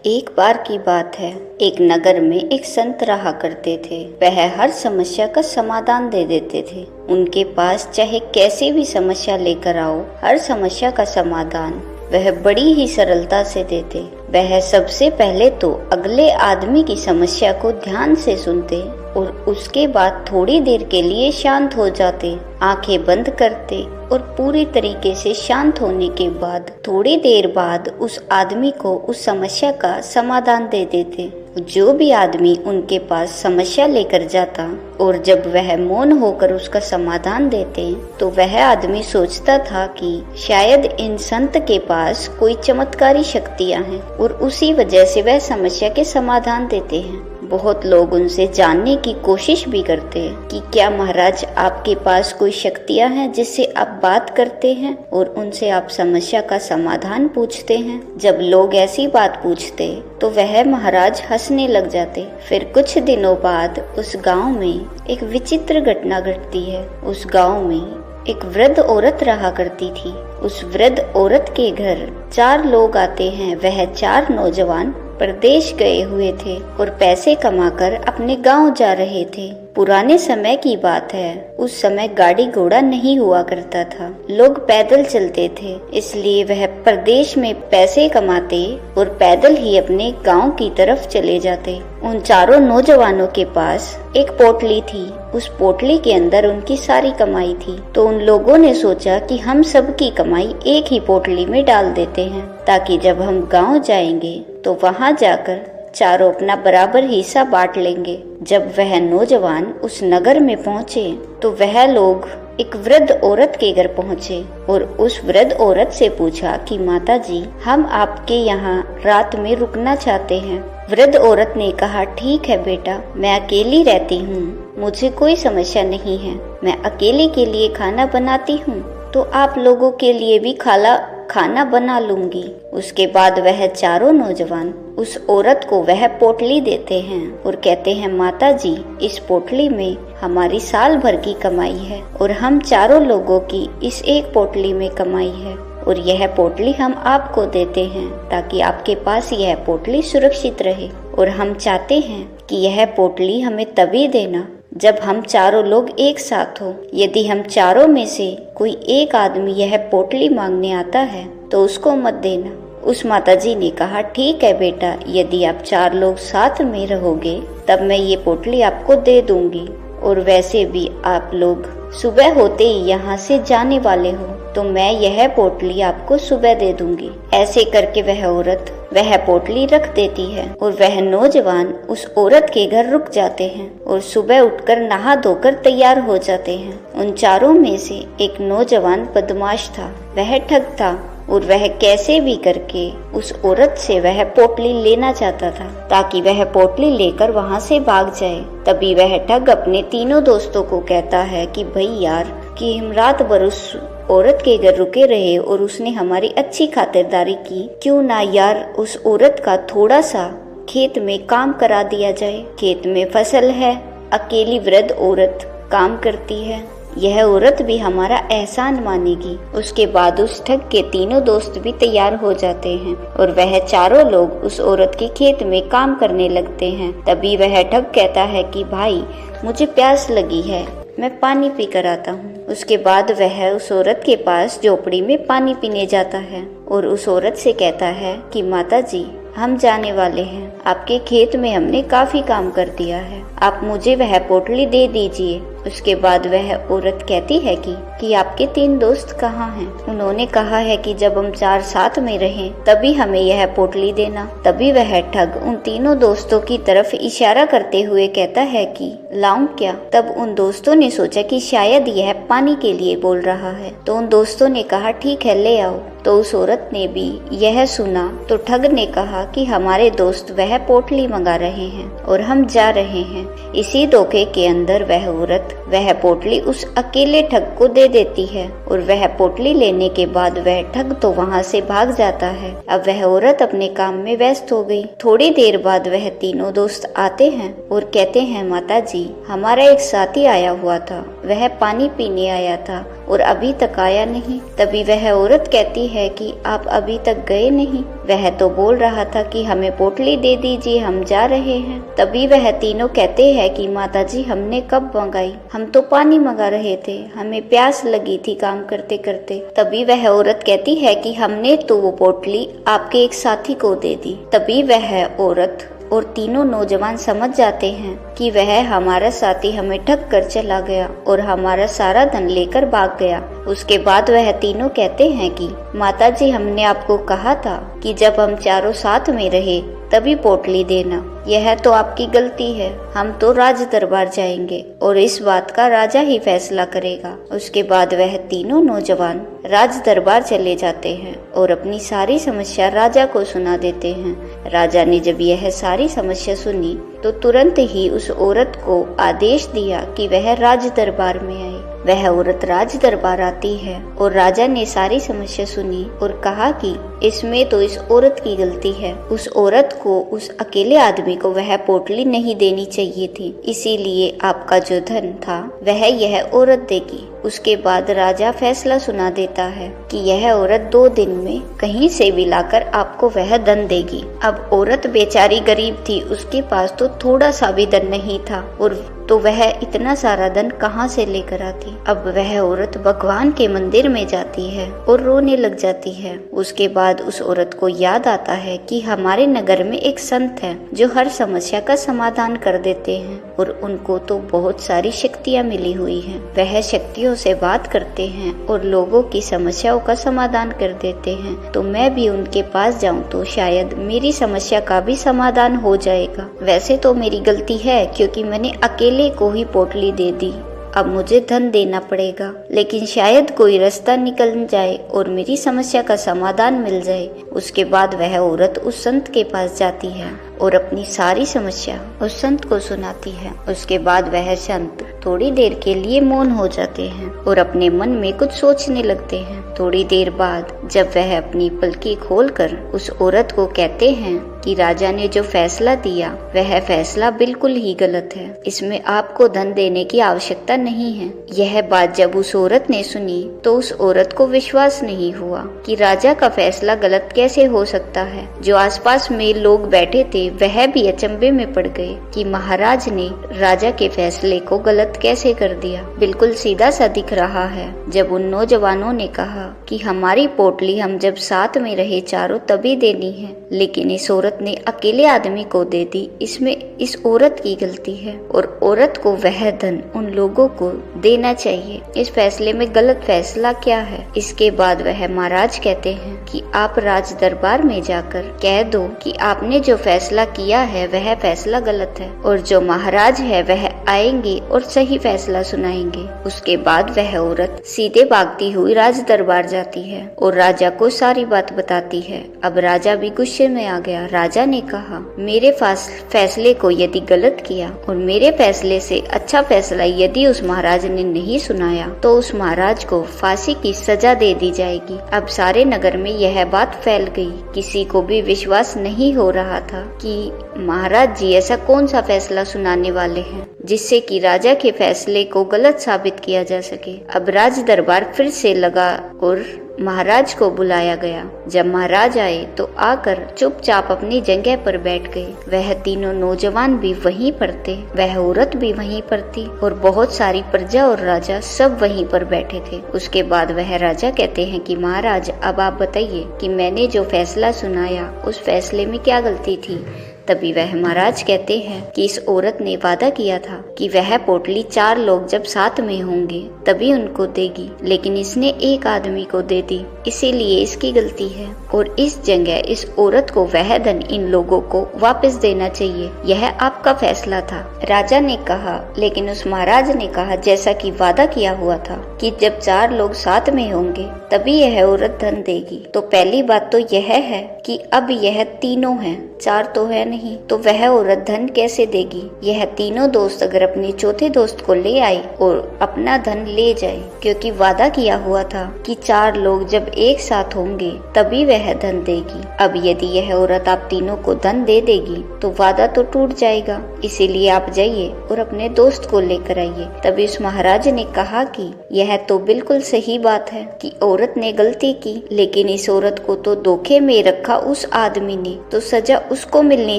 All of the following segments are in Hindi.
एक बार की बात है, एक नगर में एक संत रहा करते थे। वह हर समस्या का समाधान दे देते थे। उनके पास चाहे कैसी भी समस्या लेकर आओ, हर समस्या का समाधान वह बड़ी ही सरलता से देते। वह सबसे पहले तो अगले आदमी की समस्या को ध्यान से सुनते और उसके बाद थोड़ी देर के लिए शांत हो जाते, आंखें बंद करते और पूरी तरीके से शांत होने के बाद थोड़ी देर बाद उस आदमी को उस समस्या का समाधान दे देते। जो भी आदमी उनके पास समस्या लेकर जाता और जब वह मौन होकर उसका समाधान देते तो वह आदमी सोचता था कि शायद इन संत के पास कोई चमत्कारी शक्तियां हैं और उसी वजह से वह समस्या के समाधान देते हैं। बहुत लोग उनसे जानने की कोशिश भी करते हैं कि क्या महाराज आपके पास कोई शक्तियां हैं जिससे आप बात करते हैं और उनसे आप समस्या का समाधान पूछते हैं। जब लोग ऐसी बात पूछते तो वह महाराज हंसने लग जाते। फिर कुछ दिनों बाद उस गांव में एक विचित्र घटना घटती है। उस गांव में एक वृद्ध औरत रहा करती थी। उस वृद्ध औरत के घर 4 लोग आते हैं। वह 4 नौजवान प्रदेश गए हुए थे और पैसे कमाकर अपने गांव जा रहे थे। पुराने समय की बात है, उस समय गाड़ी घोड़ा नहीं हुआ करता था, लोग पैदल चलते थे। इसलिए वह प्रदेश में पैसे कमाते और पैदल ही अपने गांव की तरफ चले जाते। उन 4 नौजवानों के पास एक पोटली थी। उस पोटली के अंदर उनकी सारी कमाई थी। तो उन लोगों ने सोचा कि हम सब की कमाई एक ही पोटली में डाल देते हैं, ताकि जब हम गांव जाएंगे तो वहां जाकर चारों अपना बराबर हिस्सा बांट लेंगे। जब वह नौजवान उस नगर में पहुंचे तो वह लोग एक वृद्ध औरत के घर पहुंचे और उस वृद्ध औरत से पूछा कि माता जी, हम आपके यहाँ रात में रुकना चाहते हैं। वृद्ध औरत ने कहा, ठीक है बेटा, मैं अकेली रहती हूँ, मुझे कोई समस्या नहीं है, मैं अकेले के लिए खाना बनाती हूँ, तो आप लोगों के लिए भी खाना बना लूंगी। उसके बाद वह 4 नौजवान उस औरत को वह पोटली देते हैं और कहते हैं, माता जी, इस पोटली में हमारी साल भर की कमाई है और हम 4 लोगों की इस एक पोटली में कमाई है और यह पोटली हम आपको देते हैं ताकि आपके पास यह पोटली सुरक्षित रहे। और हम चाहते हैं कि यह पोटली हमें तभी देना जब हम 4 लोग एक साथ हो। यदि हम 4 में से कोई एक आदमी यह पोटली मांगने आता है तो उसको मत देना। उस माताजी ने कहा, ठीक है बेटा, यदि आप 4 लोग साथ में रहोगे तब मैं ये पोटली आपको दे दूंगी। और वैसे भी आप लोग सुबह होते ही यहाँ से जाने वाले हो, तो मैं यह पोटली आपको सुबह दे दूंगी। ऐसे करके वह औरत वह पोटली रख देती है और वह नौजवान उस औरत के घर रुक जाते हैं और सुबह उठकर नहा धोकर तैयार हो जाते हैं। उन 4 में से एक नौजवान बदमाश था, वह ठग था और वह कैसे भी करके उस औरत से वह पोटली लेना चाहता था ताकि वह पोटली लेकर वहां से भाग जाए। तभी वह ठग अपने 3 दोस्तों को कहता है कि भाई यार, कि हम रात भर उस औरत के घर रुके रहे और उसने हमारी अच्छी खातिरदारी की, क्यों ना यार उस औरत का थोड़ा सा खेत में काम करा दिया जाए। खेत में फसल है, अकेली वृद्ध औरत काम करती है, यह औरत भी हमारा एहसान मानेगी। उसके बाद उस ठग के 3 दोस्त भी तैयार हो जाते हैं और वह 4 लोग उस औरत के खेत में काम करने लगते हैं। तभी वह ठग कहता है कि भाई, मुझे प्यास लगी है, मैं पानी पी कर आता हूँ। उसके बाद वह उस औरत के पास झोपड़ी में पानी पीने जाता है और उस औरत से कहता है कि माता जी, हम जाने वाले हैं, आपके खेत में हमने काफी काम कर दिया है, आप मुझे वह पोटली दे दीजिए। उसके बाद वह औरत कहती है कि आपके 3 दोस्त कहाँ हैं? उन्होंने कहा है कि जब हम 4 साथ में रहें तभी हमें यह पोटली देना। तभी वह ठग उन 3 दोस्तों की तरफ इशारा करते हुए कहता है कि लाऊं क्या? तब उन दोस्तों ने सोचा कि शायद यह पानी के लिए बोल रहा है, तो उन दोस्तों ने कहा, ठीक है, ले आओ। तो उस औरत ने भी यह सुना तो ठग ने कहा कि हमारे दोस्त वह पोटली मंगा रहे हैं और हम जा रहे हैं। इसी धोखे के अंदर वह औरत वह पोटली उस अकेले ठग को दे देती है और वह पोटली लेने के बाद वह ठग तो वहाँ से भाग जाता है। अब वह औरत अपने काम में व्यस्त हो गई। थोड़ी देर बाद वह तीनों दोस्त आते हैं और कहते हैं, माता जी, हमारा एक साथी आया हुआ था, वह पानी पीने आया था और अभी तक आया नहीं। तभी वह औरत कहती है कि आप अभी तक गए नहीं? वह तो बोल रहा था कि हमें पोटली दे दीजिए, हम जा रहे हैं। तभी वह तीनों कहते हैं कि माता जी, हमने कब मंगाई, हम तो पानी मंगा रहे थे, हमें प्यास लगी थी काम करते करते। तभी वह औरत कहती है कि हमने तो वो पोटली आपके एक साथी को दे दी। तभी वह औरत और तीनों नौजवान समझ जाते हैं कि वह हमारा साथी हमें ठग कर चला गया और हमारा सारा धन लेकर भाग गया। उसके बाद वह तीनों कहते हैं कि माता जी, हमने आपको कहा था कि जब हम चारों साथ में रहे तभी पोटली देना, यह तो आपकी गलती है। हम तो राज दरबार जाएंगे और इस बात का राजा ही फैसला करेगा। उसके बाद वह तीनों नौजवान राज दरबार चले जाते हैं और अपनी सारी समस्या राजा को सुना देते हैं। राजा ने जब यह सारी समस्या सुनी तो तुरंत ही उस औरत को आदेश दिया कि वह राज दरबार में आए। वह औरत राज दरबार आती है और राजा ने सारी समस्या सुनी और कहा कि इसमें तो इस औरत की गलती है। उस औरत को, उस अकेले आदमी को वह पोटली नहीं देनी चाहिए थी, इसीलिए आपका जो धन था वह यह औरत देगी। उसके बाद राजा फैसला सुना देता है कि यह औरत 2 दिन में कहीं से भी लाकर आपको वह धन देगी। अब औरत बेचारी गरीब थी, उसके पास तो थोड़ा सा भी धन नहीं था और तो वह इतना सारा धन कहाँ से लेकर आती। अब वह औरत भगवान के मंदिर में जाती है और रोने लग जाती है। उसके बाद उस औरत को याद आता है कि हमारे नगर में एक संत है जो हर समस्या का समाधान कर देते हैं और उनको तो बहुत सारी शक्तियाँ मिली हुई हैं। वह शक्तियों से बात करते हैं और लोगों की समस्याओं का समाधान कर देते हैं। तो मैं भी उनके पास जाऊं तो शायद मेरी समस्या का भी समाधान हो जाएगा। वैसे तो मेरी गलती है क्योंकि मैंने अकेले को ही पोटली दे दी, अब मुझे धन देना पड़ेगा, लेकिन शायद कोई रास्ता निकल जाए और मेरी समस्या का समाधान मिल जाए। उसके बाद वह औरत उस संत के पास जाती है और अपनी सारी समस्या उस संत को सुनाती है। उसके बाद वह संत थोड़ी देर के लिए मौन हो जाते हैं और अपने मन में कुछ सोचने लगते हैं। थोड़ी देर बाद जब वह अपनी पलकी खोलकर उस औरत को कहते हैं कि राजा ने जो फैसला दिया वह फैसला बिल्कुल ही गलत है, इसमें आपको धन देने की आवश्यकता नहीं है। यह बात जब उस औरत ने सुनी तो उस औरत को विश्वास नहीं हुआ कि राजा का फैसला गलत कैसे हो सकता है। जो आसपास में लोग बैठे थे वह भी अचंभे में पड़ गए कि महाराज ने राजा के फैसले को गलत कैसे कर दिया, बिल्कुल सीधा सा दिख रहा है। जब उन नौजवानों ने कहा कि हमारी पोटली हम जब साथ में रहे चारों तभी देनी है, लेकिन इस औरत ने अकेले आदमी को दे दी, इसमें इस औरत की गलती है और औरत को वह धन उन लोगों को देना चाहिए। इस फैसले में गलत फैसला क्या है? इसके बाद वह महाराज कहते हैं कि आप राज दरबार में जाकर कह दो कि आपने जो फैसला किया है वह फैसला गलत है और जो महाराज है वह आएंगे और सही फैसला सुनाएंगे। उसके बाद वह औरत सीधे भागती हुई राज दरबार जाती है और राजा को सारी बात बताती है। अब राजा भी गुस्से में आ गया। राजा ने कहा, मेरे फैसले को यदि गलत किया और मेरे फैसले से अच्छा फैसला यदि उस महाराज ने नहीं सुनाया तो उस महाराज को फांसी की सजा दे दी जाएगी। अब सारे नगर में यह बात फैल गई। किसी को भी विश्वास नहीं हो रहा था कि महाराज जी ऐसा कौन सा फैसला सुनाने वाले हैं जिससे कि राजा के फैसले को गलत साबित किया जा सके। अब राज दरबार फिर से लगा और महाराज को बुलाया गया। जब महाराज आए तो आकर चुपचाप अपनी जगह पर बैठ गए। वह तीनों नौजवान भी वहीं पर थे, वह औरत भी वहीं पर थी और बहुत सारी प्रजा और राजा सब वहीं पर बैठे थे। उसके बाद वह राजा कहते हैं कि महाराज अब आप बताइए कि मैंने जो फैसला सुनाया उस फैसले में क्या गलती थी। तभी वह महाराज कहते हैं कि इस औरत ने वादा किया था कि वह पोटली 4 लोग जब साथ में होंगे तभी उनको देगी, लेकिन इसने एक आदमी को दे दी, इसीलिए इसकी गलती है और इस जगह इस औरत को वह धन इन लोगों को वापस देना चाहिए। यह आपका फैसला था। राजा ने कहा, लेकिन उस महाराज ने कहा जैसा कि वादा किया हुआ था कि जब 4 लोग साथ में होंगे तभी यह औरत धन देगी। तो पहली बात तो यह है कि अब यह तीनों हैं, 4 तो है नहीं। नहीं तो वह औरत धन कैसे देगी। यह तीनों दोस्त अगर अपने चौथे दोस्त को ले आए और अपना धन ले जाए, क्योंकि वादा किया हुआ था कि 4 लोग जब एक साथ होंगे तभी वह धन देगी। अब यदि यह औरत आप तीनों को धन दे देगी तो वादा तो टूट जाएगा, इसीलिए आप जाइए और अपने दोस्त को लेकर आइए। तभी उस महाराज ने कहा कि यह तो बिल्कुल सही बात है कि औरत ने गलती की, लेकिन इस औरत को तो धोखे में रखा उस आदमी ने, तो सजा उसको मिलनी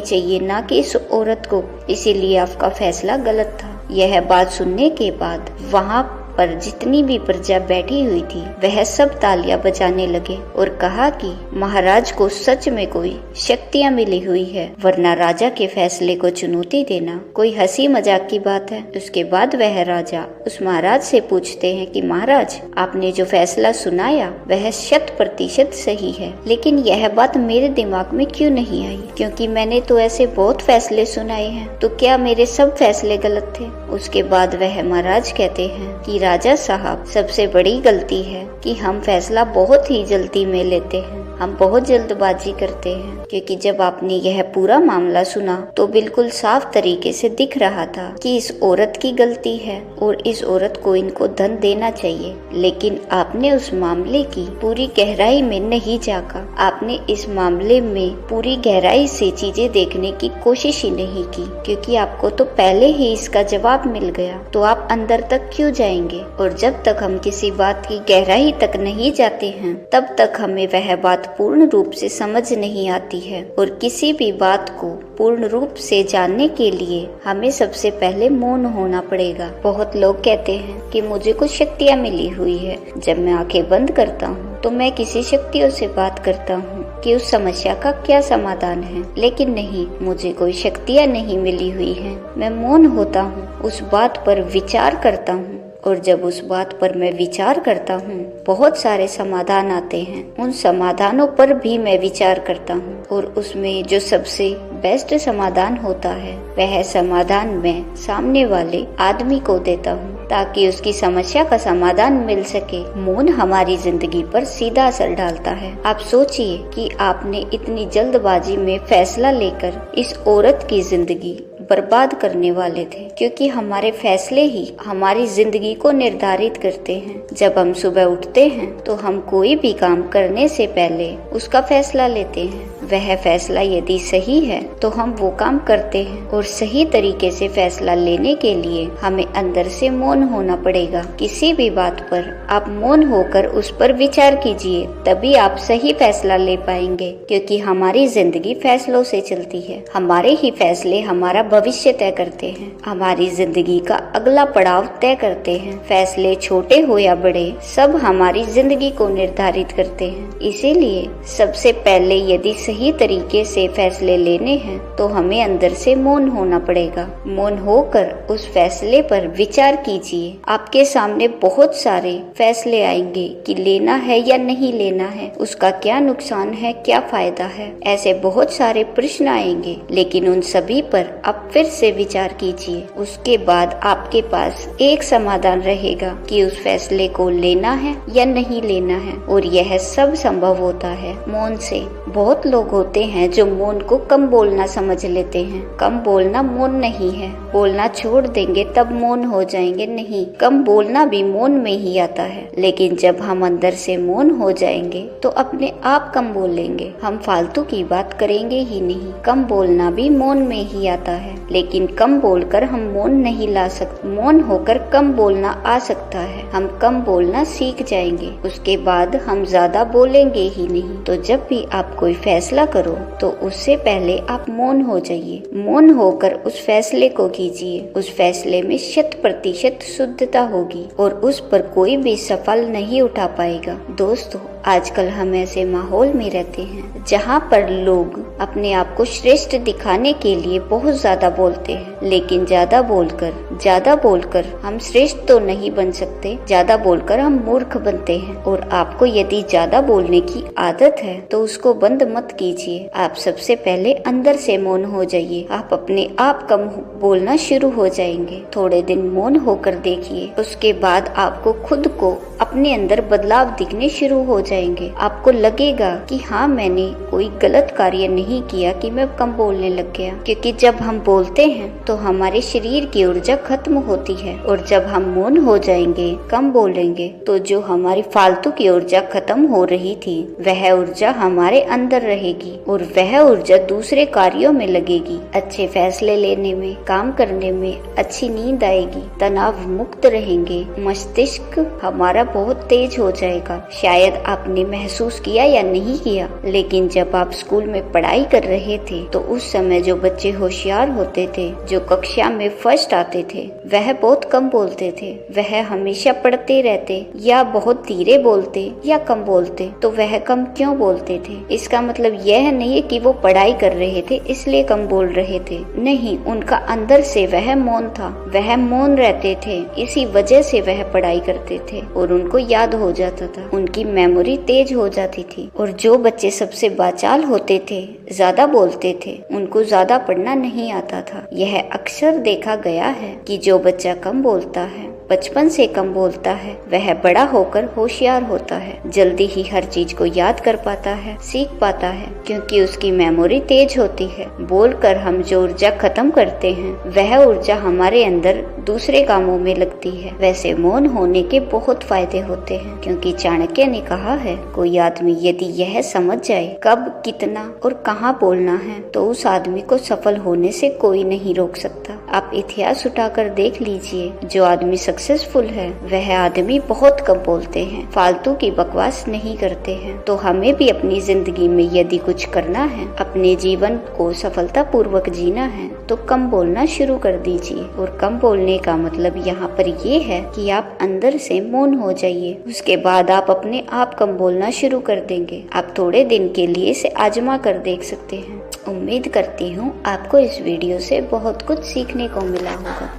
चाहिए ना कि इस औरत को, इसीलिए आपका फैसला गलत था। यह बात सुनने के बाद वहाँ पर जितनी भी प्रजा बैठी हुई थी वह सब तालियां बजाने लगे और कहा कि महाराज को सच में कोई शक्तियां मिली हुई है, वरना राजा के फैसले को चुनौती देना कोई हंसी मजाक की बात है। उसके बाद वह राजा उस महाराज से पूछते हैं कि महाराज, आपने जो फैसला सुनाया वह 100% सही है, लेकिन यह बात मेरे दिमाग में क्यों नहीं आई, क्योंकि मैंने तो ऐसे बहुत फैसले सुनाए हैं, तो क्या मेरे सब फैसले गलत थे। उसके बाद वह महाराज कहते हैं कि राजा साहब, सबसे बड़ी गलती है कि हम फैसला बहुत ही जल्दी में लेते हैं, हम बहुत जल्दबाजी करते हैं, क्योंकि जब आपने यह पूरा मामला सुना तो बिल्कुल साफ तरीके से दिख रहा था कि इस औरत की गलती है और इस औरत को इनको धन देना चाहिए, लेकिन आपने उस मामले की पूरी गहराई में नहीं झांका। आपने इस मामले में पूरी गहराई से चीजें देखने की कोशिश ही नहीं की, क्योंकि आपको तो पहले ही इसका जवाब मिल गया, तो आप अंदर तक क्यों जाएंगे। और जब तक हम किसी बात की गहराई तक नहीं जाते हैं तब तक हमें वह बात पूर्ण रूप से समझ नहीं आती है, और किसी भी बात को पूर्ण रूप से जानने के लिए हमें सबसे पहले मौन होना पड़ेगा। बहुत लोग कहते हैं कि मुझे कुछ शक्तियाँ मिली हुई है, जब मैं आंखें बंद करता हूँ तो मैं किसी शक्तियों से बात करता हूँ कि उस समस्या का क्या समाधान है, लेकिन नहीं, मुझे कोई शक्तियाँ नहीं मिली हुई है। मैं मौन होता हूँ, उस बात पर विचार करता हूँ, और जब उस बात पर मैं विचार करता हूँ बहुत सारे समाधान आते हैं। उन समाधानों पर भी मैं विचार करता हूँ और उसमें जो सबसे बेस्ट समाधान होता है वह समाधान मैं सामने वाले आदमी को देता हूँ ताकि उसकी समस्या का समाधान मिल सके। मौन हमारी जिंदगी पर सीधा असर डालता है। आप सोचिए कि आपने इतनी जल्दबाजी में फैसला लेकर इस औरत की जिंदगी बर्बाद करने वाले थे, क्योंकि हमारे फैसले ही हमारी जिंदगी को निर्धारित करते हैं। जब हम सुबह उठते हैं तो हम कोई भी काम करने से पहले उसका फैसला लेते हैं। वह फैसला यदि सही है तो हम वो काम करते हैं, और सही तरीके से फैसला लेने के लिए हमें अंदर से मौन होना पड़ेगा। किसी भी बात पर आप मौन होकर उस पर विचार कीजिए, तभी आप सही फैसला ले पाएंगे, क्योंकि हमारी जिंदगी फैसलों से चलती है। हमारे ही फैसले हमारा भविष्य तय करते हैं, हमारी जिंदगी का अगला पड़ाव तय करते हैं। फैसले छोटे हो या बड़े, सब हमारी जिंदगी को निर्धारित करते हैं। इसीलिए सबसे पहले यदि सही तरीके से फैसले लेने हैं तो हमें अंदर से मौन होना पड़ेगा। मौन होकर उस फैसले पर विचार कीजिए। आपके सामने बहुत सारे फैसले आएंगे कि लेना है या नहीं लेना है, उसका क्या नुकसान है, क्या फायदा है, ऐसे बहुत सारे प्रश्न आएंगे, लेकिन उन सभी पर आप फिर से विचार कीजिए। उसके बाद आपके पास एक समाधान रहेगा कि उस फैसले को लेना है या नहीं लेना है, और यह सब संभव होता है मौन से। बहुत लोग होते हैं जो मौन को कम बोलना समझ लेते हैं। कम बोलना मौन नहीं है, बोलना छोड़ देंगे तब मौन हो जाएंगे, नहीं, कम बोलना भी मौन में ही आता है। लेकिन जब हम अंदर से मौन हो जाएंगे तो अपने आप कम बोलेंगे, हम फालतू की बात करेंगे ही नहीं। कम बोलना भी मौन में ही आता है, लेकिन कम बोलकर हम मौन नहीं ला सकते। मौन होकर कम बोलना आ सकता है, हम कम बोलना सीख जाएंगे, उसके बाद हम ज्यादा बोलेंगे ही नहीं। तो जब भी आप कोई फैसला करो तो उससे पहले आप मौन हो जाइए। मौन होकर उस फैसले को कीजिए। उस फैसले में 100% शुद्धता होगी और उस पर कोई भी सवाल नहीं उठा पाएगा। दोस्तों, आजकल हम ऐसे माहौल में रहते हैं जहाँ पर लोग अपने आप को श्रेष्ठ दिखाने के लिए बहुत ज्यादा बोलते हैं, लेकिन ज्यादा बोलकर हम श्रेष्ठ तो नहीं बन सकते, ज्यादा बोलकर हम मूर्ख बनते हैं। और आपको यदि ज्यादा बोलने की आदत है तो उसको बंद मत कीजिए। आप सबसे पहले अंदर से मौन हो जाइए, आप अपने आप कम बोलना शुरू हो जाएंगे। थोड़े दिन मौन होकर देखिए, उसके बाद आपको खुद को अपने अंदर बदलाव दिखने शुरू हो जाएंगे। आपको लगेगा कि हाँ, मैंने कोई गलत कार्य नहीं किया कि मैं कम बोलने लग गया, क्योंकि जब हम बोलते हैं तो हमारे शरीर की ऊर्जा खत्म होती है, और जब हम मौन हो जाएंगे, कम बोलेंगे, तो जो हमारी फालतू की ऊर्जा खत्म हो रही थी वह ऊर्जा हमारे अंदर रहेगी, और वह ऊर्जा दूसरे कार्यों में लगेगी। अच्छे फैसले लेने में, काम करने में, अच्छी नींद आएगी, तनाव मुक्त रहेंगे, मस्तिष्क हमारा बहुत तेज हो जाएगा। शायद आपने महसूस किया या नहीं किया, लेकिन जब आप स्कूल में पढ़ाई कर रहे थे तो उस समय जो बच्चे होशियार होते थे, जो कक्षा में फर्स्ट आते थे, वह बहुत कम बोलते थे। वह हमेशा पढ़ते रहते या बहुत धीरे बोलते या कम बोलते। तो वह कम क्यों बोलते थे? इसका मतलब यह नहीं है कि वो पढ़ाई कर रहे थे इसलिए कम बोल रहे थे। नहीं, उनका अंदर से वह मौन था, वह मौन रहते थे, इसी वजह से वह पढ़ाई करते थे और उनको याद हो जाता था, उनकी मेमोरी तेज हो जाती थी। और जो बच्चे सबसे बाचाल होते थे, ज्यादा बोलते थे, उनको ज्यादा पढ़ना नहीं आता था। यह अक्सर देखा गया है कि जो बच्चा कम बोलता है, बचपन से कम बोलता है, वह बड़ा होकर होशियार होता है, जल्दी ही हर चीज को याद कर पाता है, सीख पाता है, क्योंकि उसकी मेमोरी तेज होती है। बोलकर हम जो ऊर्जा खत्म करते हैं वह ऊर्जा हमारे अंदर दूसरे कामों में लगती है। वैसे मौन होने के बहुत फायदे होते हैं, क्योंकि चाणक्य ने कहा है, कोई आदमी यदि यह समझ जाए कब, कितना और कहाँ बोलना है, तो उस आदमी को सफल होने से कोई नहीं रोक सकता। आप इतिहास उठाकर देख लीजिए, जो आदमी सक्सेसफुल है वह आदमी बहुत कम बोलते हैं, फालतू की बकवास नहीं करते हैं। तो हमें भी अपनी जिंदगी में यदि कुछ करना है, अपने जीवन को सफलता पूर्वक जीना है, तो कम बोलना शुरू कर दीजिए। और कम बोलने का मतलब यहाँ पर ये है कि आप अंदर से मौन हो जाइए, उसके बाद आप अपने आप कम बोलना शुरू कर देंगे। आप थोड़े दिन के लिए इसे आजमा कर देख सकते हैं। उम्मीद करती हूँ आपको इस वीडियो से बहुत कुछ सीखने को मिला होगा।